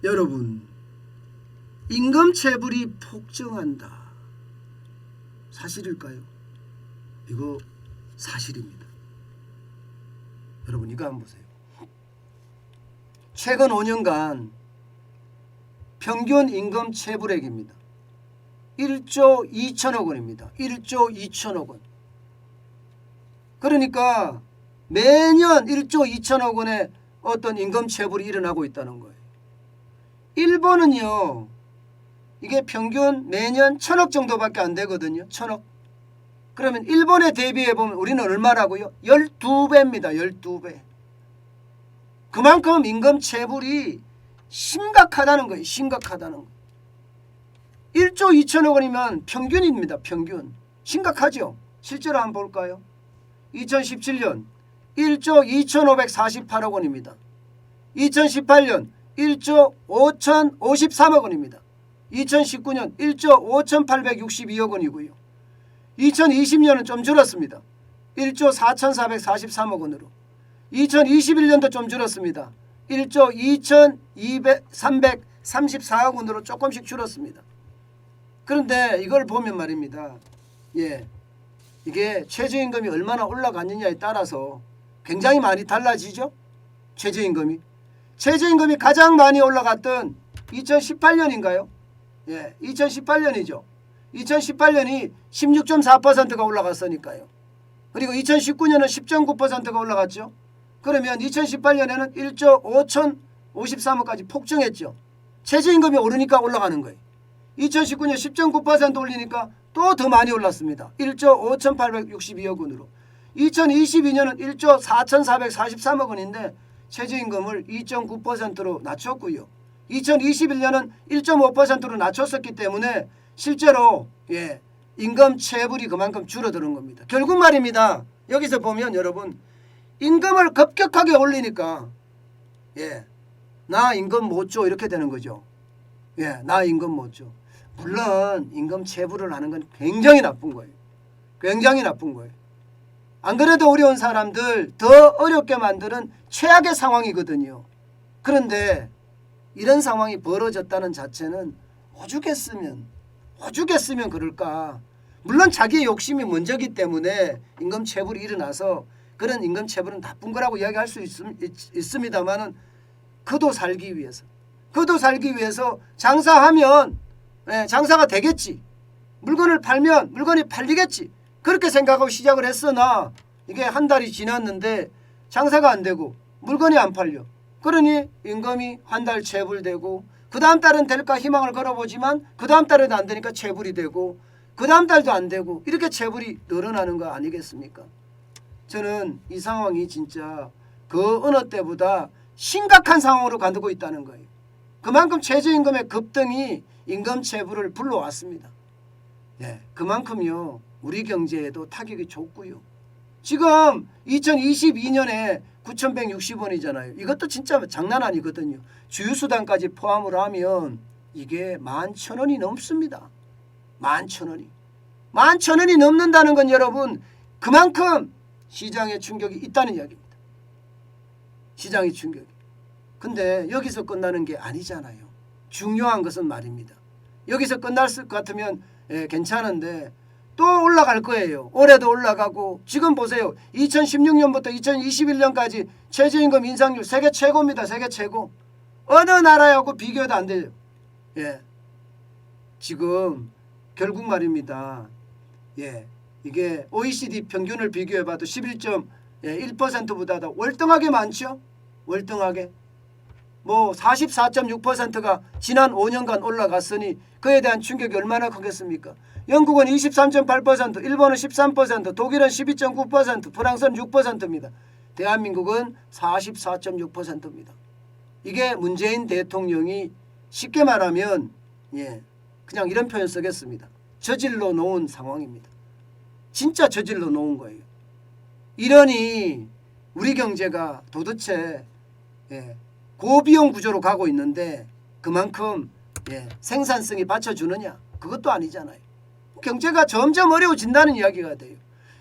여러분, 임금체불이 폭증한다. 사실일까요? 이거 사실입니다. 여러분, 이거 한번 보세요. 최근 5년간 평균 임금 체불액입니다. 1조 2천억 원입니다. 1조 2천억 원. 그러니까 매년 1조 2천억 원의 어떤 임금 체불이 일어나고 있다는 거예요. 일본은요, 이게 평균 매년 1,000억 정도밖에 안 되거든요. 1,000억. 그러면 일본에 대비해 보면 우리는 얼마라고요? 12배입니다. 12배. 그만큼 임금 체불이 심각하다는 거예요. 심각하다는 거. 1조 2천억 원이면 평균입니다. 평균. 심각하죠? 실제로 한번 볼까요? 2017년 1조 2,548억 원입니다. 2018년 1조 5,053억 원입니다. 2019년 1조 5,862억 원이고요. 2020년은 좀 줄었습니다. 1조 4,443억 원으로. 2021년도 좀 줄었습니다. 1조 2,334억 원으로 조금씩 줄었습니다. 그런데 이걸 보면 말입니다. 이게 최저임금이 얼마나 올라갔느냐에 따라서 굉장히 많이 달라지죠. 최저임금이 가장 많이 올라갔던 2018년인가요? 2018년이죠. 2018년이 16.4%가 올라갔으니까요. 그리고 2019년은 10.9%가 올라갔죠. 그러면 2018년에는 1조 5,053억까지 폭증했죠. 최저임금이 오르니까 올라가는 거예요. 2019년 10.9% 올리니까 또 더 많이 올랐습니다. 1조 5,862억 원으로. 2022년은 1조 4,443억 원인데 최저임금을 2.9%로 낮췄고요. 2021년은 1.5%로 낮췄었기 때문에 실제로 임금 체불이 그만큼 줄어드는 겁니다. 결국 말입니다. 여기서 보면 여러분, 임금을 급격하게 올리니까 나 임금 못 줘 이렇게 되는 거죠. 나 임금 못 줘. 물론 임금 체불을 하는 건 굉장히 나쁜 거예요. 굉장히 나쁜 거예요. 안 그래도 어려운 사람들 더 어렵게 만드는 최악의 상황이거든요. 그런데 이런 상황이 벌어졌다는 자체는 오죽했으면 그럴까. 물론 자기의 욕심이 먼저기 때문에 임금 체불이 일어나서 그런 임금 체불은 나쁜 거라고 이야기할 수 있습니다만은 그도 살기 위해서 장사하면 장사가 되겠지. 물건을 팔면 물건이 팔리겠지. 그렇게 생각하고 시작을 했으나 이게 한 달이 지났는데 장사가 안 되고 물건이 안 팔려. 그러니 임금이 한 달 체불되고 그 다음 달은 될까 희망을 걸어보지만 그 다음 달에도 안 되니까 체불이 되고 그 다음 달도 안 되고 이렇게 체불이 늘어나는 거 아니겠습니까? 저는 이 상황이 진짜 그 어느 때보다 심각한 상황으로 가고 있다는 거예요. 그만큼 최저임금의 급등이 임금 체불을 불러왔습니다. 그만큼요 우리 경제에도 타격이 줬고요. 지금 2022년에 9,160원이잖아요. 이것도 진짜 장난 아니거든요. 주유수단까지 포함을 하면 이게 11,000원이 넘습니다. 11,000원이. 11,000원이 넘는다는 건 여러분 그만큼 시장에 충격이 있다는 이야기입니다. 시장의 충격이. 근데 여기서 끝나는 게 아니잖아요. 중요한 것은 말입니다. 여기서 끝날 것 같으면 괜찮은데 또 올라갈 거예요. 올해도 올라가고 지금 보세요. 2016년부터 2021년까지 최저임금 인상률 세계 최고입니다. 세계 최고. 어느 나라하고 비교도 안 돼요. 지금 결국 말입니다. 이게 OECD 평균을 비교해봐도 11.1%보다 더 월등하게 많죠. 월등하게. 뭐 44.6%가 지난 5년간 올라갔으니 그에 대한 충격이 얼마나 크겠습니까? 영국은 23.8%, 일본은 13%, 독일은 12.9%, 프랑스는 6%입니다. 대한민국은 44.6%입니다. 이게 문재인 대통령이 쉽게 말하면 그냥 이런 표현 쓰겠습니다. 저질러 놓은 상황입니다. 진짜 저질러 놓은 거예요. 이러니 우리 경제가 도대체 고비용 구조로 가고 있는데 그만큼 생산성이 받쳐주느냐? 그것도 아니잖아요. 경제가 점점 어려워진다는 이야기가 돼요.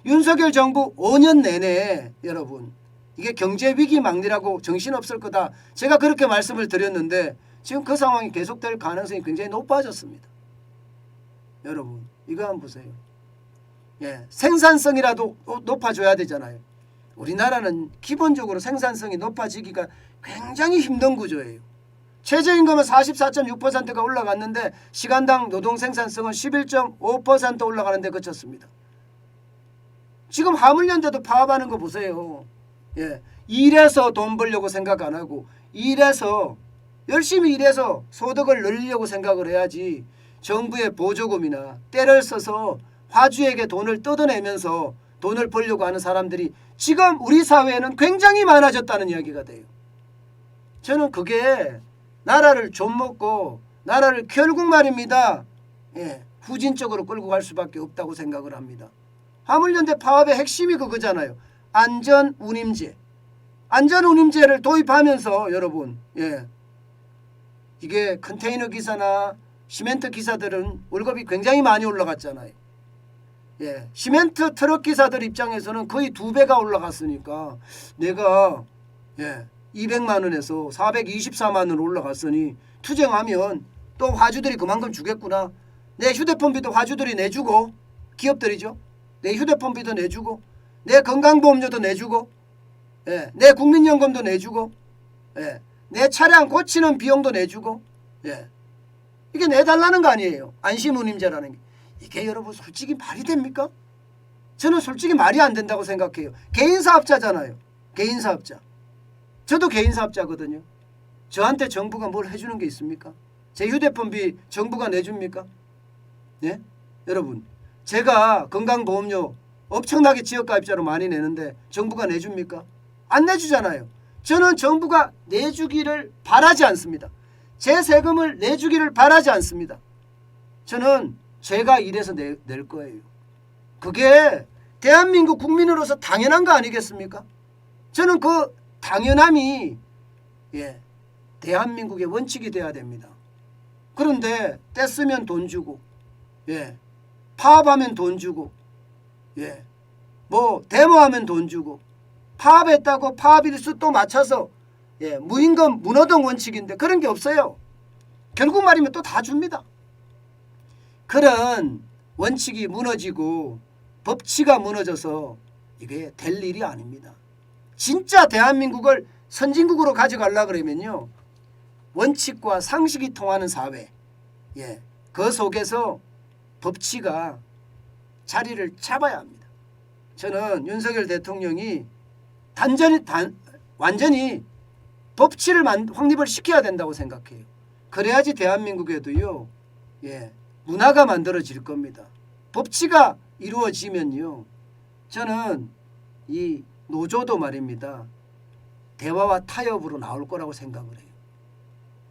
윤석열 정부 5년 내내 여러분 이게 경제 위기 막리라고 정신없을 거다. 제가 그렇게 말씀을 드렸는데 지금 그 상황이 계속될 가능성이 굉장히 높아졌습니다. 여러분 이거 한번 보세요. 예, 생산성이라도 높아져야 되잖아요. 우리나라는 기본적으로 생산성이 높아지기가 굉장히 힘든 구조예요. 최저임금은 44.6%가 올라갔는데 시간당 노동 생산성은 11.5% 올라가는 데 그쳤습니다. 지금 화물연대도 파업하는 거 보세요. 예, 일해서 돈 벌려고 생각 안 하고 일해서 열심히 일해서 소득을 늘리려고 생각을 해야지 정부의 보조금이나 때를 써서 화주에게 돈을 뜯어내면서 돈을 벌려고 하는 사람들이 지금 우리 사회에는 굉장히 많아졌다는 이야기가 돼요. 저는 그게 나라를 좀먹고 나라를 결국 말입니다. 예, 후진적으로 끌고 갈 수밖에 없다고 생각을 합니다. 화물연대 파업의 핵심이 그거잖아요. 안전운임제. 안전운임제를 도입하면서 여러분 이게 컨테이너 기사나 시멘트 기사들은 월급이 굉장히 많이 올라갔잖아요. 예, 시멘트 트럭 기사들 입장에서는 거의 2배가 올라갔으니까 내가 200만 원에서 424만 원 올라갔으니 투쟁하면 또 화주들이 그만큼 주겠구나. 내 휴대폰비도 화주들이 내주고 기업들이죠. 내 휴대폰비도 내주고 내 건강보험료도 내주고 내 국민연금도 내주고 내 차량 고치는 비용도 내주고 이게 내달라는 거 아니에요. 안심운임제라는 게. 이게 여러분 솔직히 말이 됩니까? 저는 솔직히 말이 안 된다고 생각해요. 개인사업자잖아요. 개인사업자. 저도 개인사업자거든요. 저한테 정부가 뭘 해주는 게 있습니까? 제 휴대폰비 정부가 내줍니까? 예? 여러분 제가 건강보험료 엄청나게 지역가입자로 많이 내는데 정부가 내줍니까? 안 내주잖아요. 저는 정부가 내주기를 바라지 않습니다. 제 세금을 내주기를 바라지 않습니다. 저는 제가 일해서 낼 거예요. 그게 대한민국 국민으로서 당연한 거 아니겠습니까? 저는 그 당연함이 대한민국의 원칙이 돼야 됩니다. 그런데 떼쓰면 돈 주고 파업하면 돈 주고 뭐 데모하면 돈 주고 파업했다고 파업일수 또 맞춰서 무임금 무노동 원칙인데 그런 게 없어요. 결국 말이면 또 다 줍니다. 그런 원칙이 무너지고 법치가 무너져서 이게 될 일이 아닙니다. 진짜 대한민국을 선진국으로 가져가려고 그러면요. 원칙과 상식이 통하는 사회 그 속에서 법치가 자리를 잡아야 합니다. 저는 윤석열 대통령이 완전히 법치를 확립을 시켜야 된다고 생각해요. 그래야지 대한민국에도요 문화가 만들어질 겁니다. 법치가 이루어지면요 저는 이 노조도 말입니다 대화와 타협으로 나올 거라고 생각을 해요.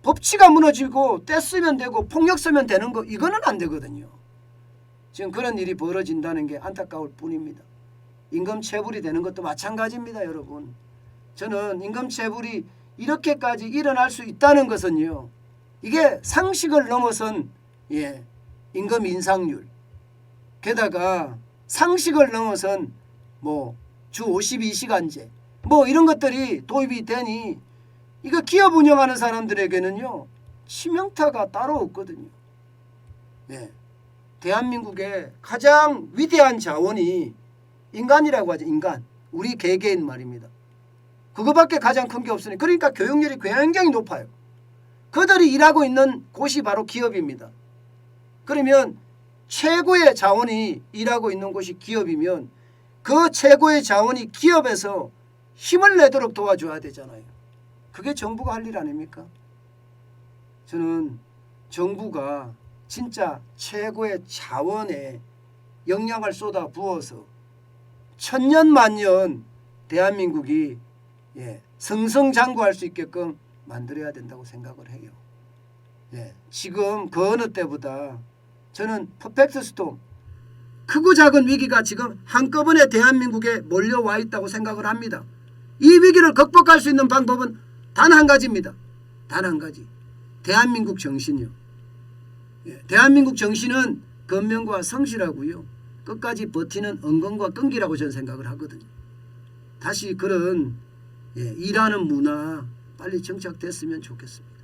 법치가 무너지고 떼쓰면 되고 폭력 쓰면 되는 거 이거는 안 되거든요. 지금 그런 일이 벌어진다는 게 안타까울 뿐입니다. 임금체불이 되는 것도 마찬가지입니다. 여러분 저는 임금체불이 이렇게까지 일어날 수 있다는 것은요 이게 상식을 넘어선 임금 인상률 게다가 상식을 넘어선 뭐 주 52시간제 뭐 이런 것들이 도입이 되니 이거 기업 운영하는 사람들에게는요 치명타가 따로 없거든요. 대한민국의 가장 위대한 자원이 인간이라고 하죠. 인간. 우리 개개인 말입니다. 그거밖에 가장 큰 게 없으니 그러니까 교육열이 굉장히 높아요. 그들이 일하고 있는 곳이 바로 기업입니다. 그러면 최고의 자원이 일하고 있는 곳이 기업이면 그 최고의 자원이 기업에서 힘을 내도록 도와줘야 되잖아요. 그게 정부가 할 일 아닙니까? 저는 정부가 진짜 최고의 자원에 역량을 쏟아 부어서 천년만년 대한민국이 승승장구할 수 있게끔 만들어야 된다고 생각을 해요. 지금 그 어느 때보다 저는 퍼펙트 스톰 크고 작은 위기가 지금 한꺼번에 대한민국에 몰려와 있다고 생각을 합니다. 이 위기를 극복할 수 있는 방법은 단 한 가지입니다. 단 한 가지. 대한민국 정신이요. 대한민국 정신은 근면과 성실하고요. 끝까지 버티는 은근과 끈기라고 저는 생각을 하거든요. 다시 그런 일하는 문화 빨리 정착됐으면 좋겠습니다.